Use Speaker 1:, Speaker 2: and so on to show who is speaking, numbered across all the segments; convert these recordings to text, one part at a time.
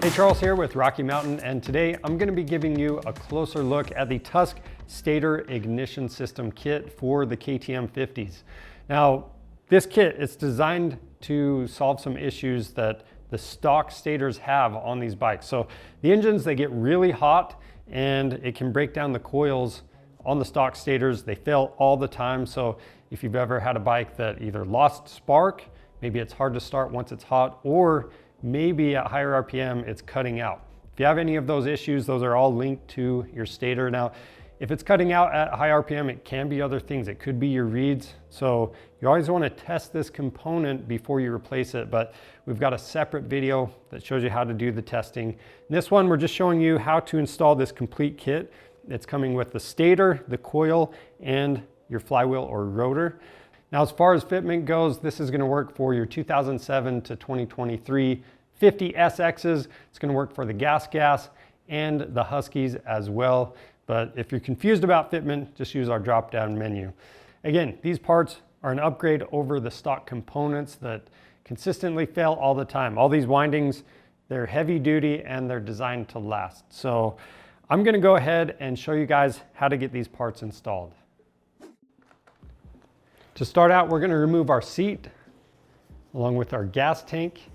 Speaker 1: Hey, Charles here with Rocky Mountain, and today I'm going to be giving you a closer look at the Tusk Stator ignition system kit for the KTM 50s. Now, this kit is designed to solve some issues that the stock Stators have on these bikes. So the engines, they get really hot and it can break down the coils on the stock Stators. They fail all the time. So if you've ever had a bike that either lost spark, maybe it's hard to start once it's hot, or maybe at higher RPM, it's cutting out. If you have any of those issues, those are all linked to your stator. Now, if it's cutting out at high RPM, it can be other things. It could be your reeds. So you always want to test this component before you replace it, but we've got a separate video that shows you how to do the testing. In this one, we're just showing you how to install this complete kit. It's coming with the stator, the coil, and your flywheel or rotor. Now, as far as fitment goes, this is going to work for your 2007 to 2023 50 SXs. It's going to work for the GASGAS and the Huskies as well. But if you're confused about fitment, just use our drop-down menu. Again, these parts are an upgrade over the stock components that consistently fail all the time. All these windings, they're heavy duty and they're designed to last. So I'm going to go ahead and show you guys how to get these parts installed. To start out, we're going to remove our seat along with our gas tank.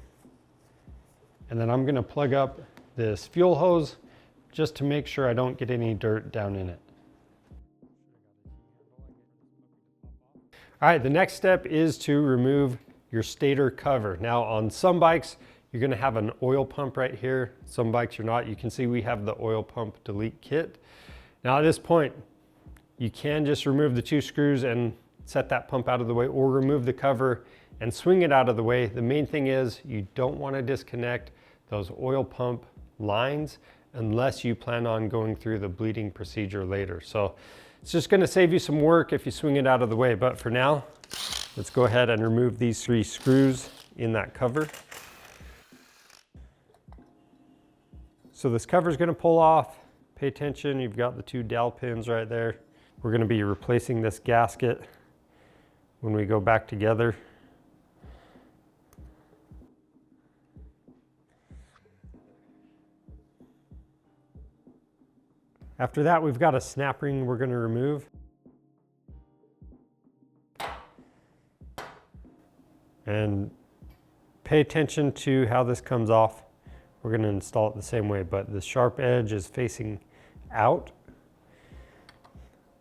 Speaker 1: And then I'm going to plug up this fuel hose just to make sure I don't get any dirt down in it. All right, the next step is to remove your stator cover. Now, on some bikes, you're going to have an oil pump right here. Some bikes you're not. You can see we have the oil pump delete kit. Now, at this point, you can just remove the two screws and set that pump out of the way, or remove the cover and swing it out of the way. The main thing is you don't want to disconnect those oil pump lines unless you plan on going through the bleeding procedure later. So it's just going to save you some work if you swing it out of the way. But for now, let's go ahead and remove these three screws in that cover. So this cover is going to pull off. Pay attention, you've got the two dowel pins right there. We're going to be replacing this gasket when we go back together. After that, we've got a snap ring we're going to remove. And pay attention to how this comes off. We're going to install it the same way, but the sharp edge is facing out.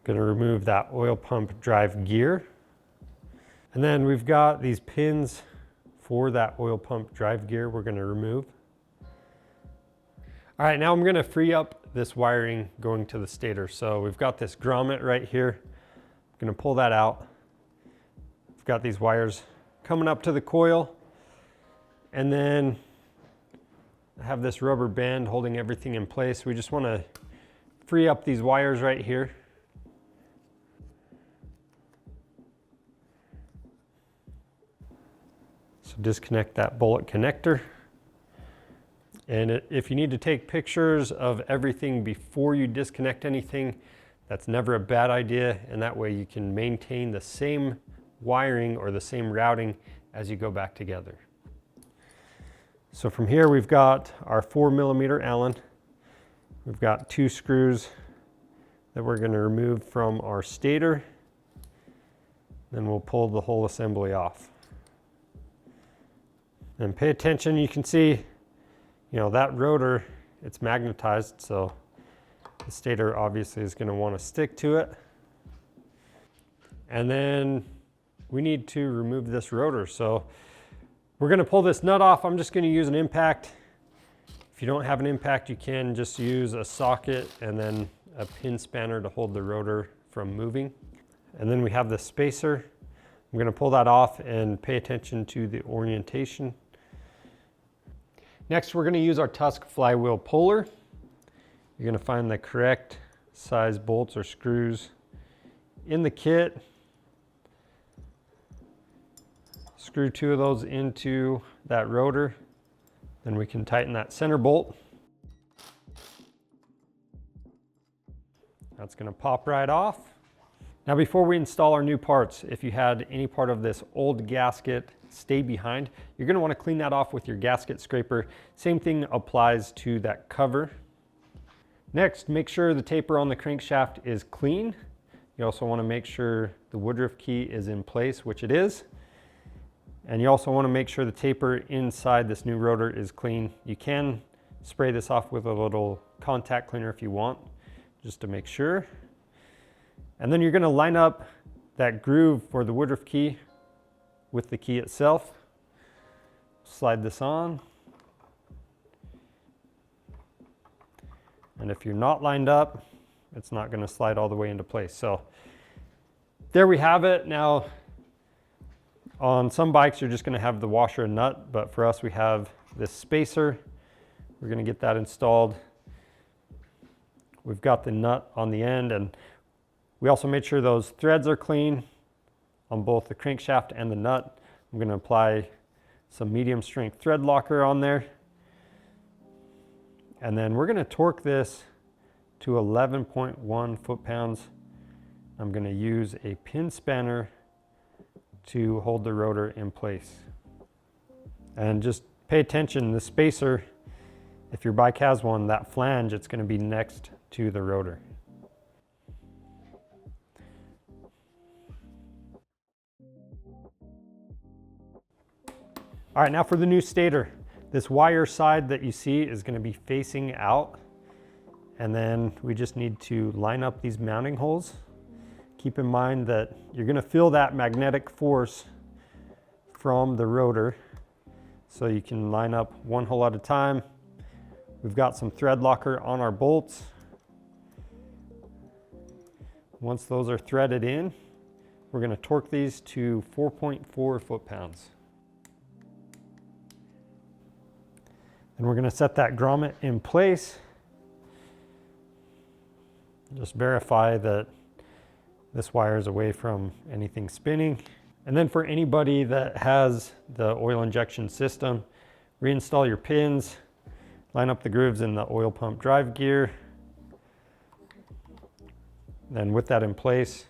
Speaker 1: Going to remove that oil pump drive gear. And then we've got these pins for that oil pump drive gear we're going to remove. All right, now I'm going to free up this wiring going to the stator. So we've got this grommet right here. I'm going to pull that out. We've got these wires coming up to the coil. And then I have this rubber band holding everything in place. We just want to free up these wires right here. So disconnect that bullet connector. And if you need to take pictures of everything before you disconnect anything, that's never a bad idea. And that way you can maintain the same wiring or the same routing as you go back together. So from here, we've got our 4mm Allen. We've got two screws that we're going to remove from our stator. Then we'll pull the whole assembly off. And pay attention, you can see, that rotor, it's magnetized, so the stator obviously is going to want to stick to it. And then we need to remove this rotor. So we're going to pull this nut off. I'm just going to use an impact. If you don't have an impact, you can just use a socket and then a pin spanner to hold the rotor from moving. And then we have the spacer. I'm going to pull that off and pay attention to the orientation. Next, we're going to use our Tusk flywheel puller. You're going to find the correct size bolts or screws in the kit. Screw two of those into that rotor. Then we can tighten that center bolt. That's going to pop right off. Now before we install our new parts, if you had any part of this old gasket stay behind, you're going to want to clean that off with your gasket scraper. Same thing applies to that cover. Next, make sure the taper on the crankshaft is clean. You also want to make sure the woodruff key is in place, which it is. And you also want to make sure the taper inside this new rotor is clean. You can spray this off with a little contact cleaner if you want, just to make sure. And then you're going to line up that groove for the woodruff key with the key itself. Slide this on. And if you're not lined up, it's not going to slide all the way into place. So there we have it. Now on some bikes you're just going to have the washer and nut, but for us we have this spacer. We're going to get that installed. We've got the nut on the end, and we also made sure those threads are clean on both the crankshaft and the nut. I'm going to apply some medium strength thread locker on there. And then we're going to torque this to 11.1 foot-pounds. I'm going to use a pin spanner to hold the rotor in place. And just pay attention, the spacer, if your bike has one, that flange, it's going to be next to the rotor. All right, now for the new stator. This wire side that you see is going to be facing out, and then we just need to line up these mounting holes. Keep in mind that you're going to feel that magnetic force from the rotor, so you can line up one hole at a time. We've got some thread locker on our bolts. Once those are threaded in, we're going to torque these to 4.4 foot-pounds. And we're going to set that grommet in place. Just verify that this wire is away from anything spinning. And then for anybody that has the oil injection system, reinstall your pins, line up the grooves in the oil pump drive gear. Then with that in place,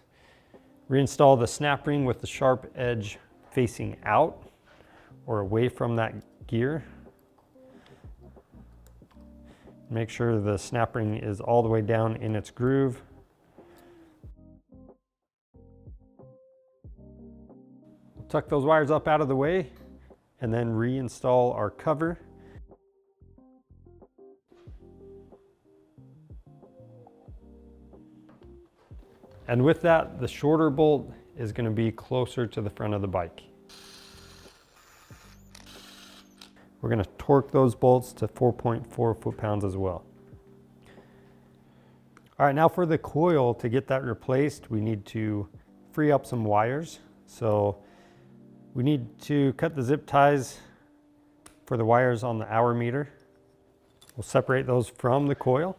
Speaker 1: reinstall the snap ring with the sharp edge facing out or away from that gear. Make sure the snap ring is all the way down in its groove. Tuck those wires up out of the way and then reinstall our cover. And with that, the shorter bolt is going to be closer to the front of the bike. We're going to torque those bolts to 4.4 foot-pounds as well. All right, now for the coil, to get that replaced, we need to free up some wires. So we need to cut the zip ties for the wires on the hour meter. We'll separate those from the coil.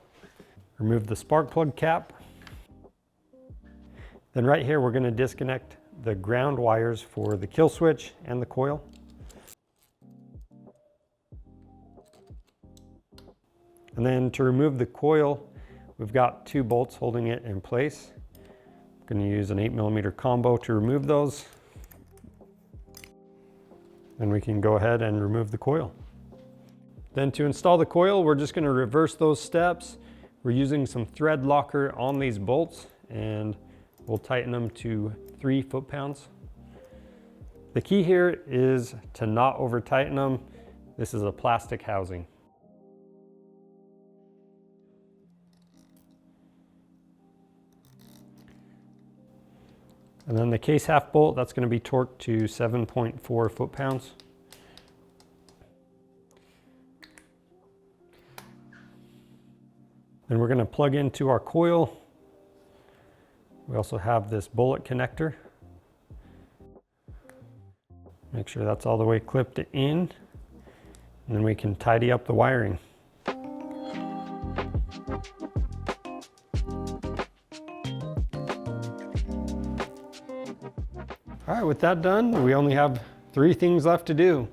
Speaker 1: Remove the spark plug cap. Then right here, we're going to disconnect the ground wires for the kill switch and the coil. And then to remove the coil, we've got two bolts holding it in place. I'm going to use an 8mm combo to remove those. Then we can go ahead and remove the coil. Then to install the coil, we're just going to reverse those steps. We're using some thread locker on these bolts, and we'll tighten them to 3 foot-pounds. The key here is to not over tighten them. This is a plastic housing. And then the case half bolt, that's going to be torqued to 7.4 foot-pounds. Then we're going to plug into our coil. We also have this bullet connector. Make sure that's all the way clipped in, and then we can tidy up the wiring. All right, with that done, we only have 3 things left to do.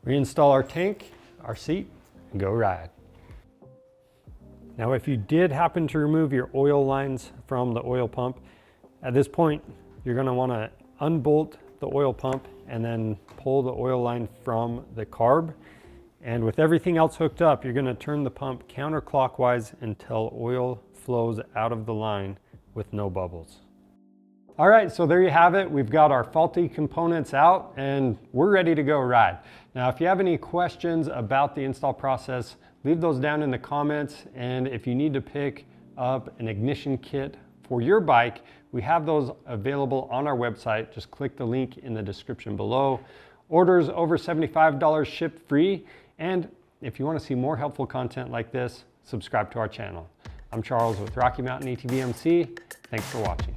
Speaker 1: Reinstall our tank, our seat, and go ride. Now, if you did happen to remove your oil lines from the oil pump, At this point, you're gonna wanna unbolt the oil pump and then pull the oil line from the carb. And with everything else hooked up, you're gonna turn the pump counterclockwise until oil flows out of the line with no bubbles. All right, so there you have it. We've got our faulty components out and we're ready to go ride. Now, if you have any questions about the install process, leave those down in the comments. And if you need to pick up an ignition kit for your bike, we have those available on our website. Just click the link in the description below. Orders over $75 ship free. And if you want to see more helpful content like this, subscribe to our channel. I'm Charles with Rocky Mountain ATV MC. Thanks for watching.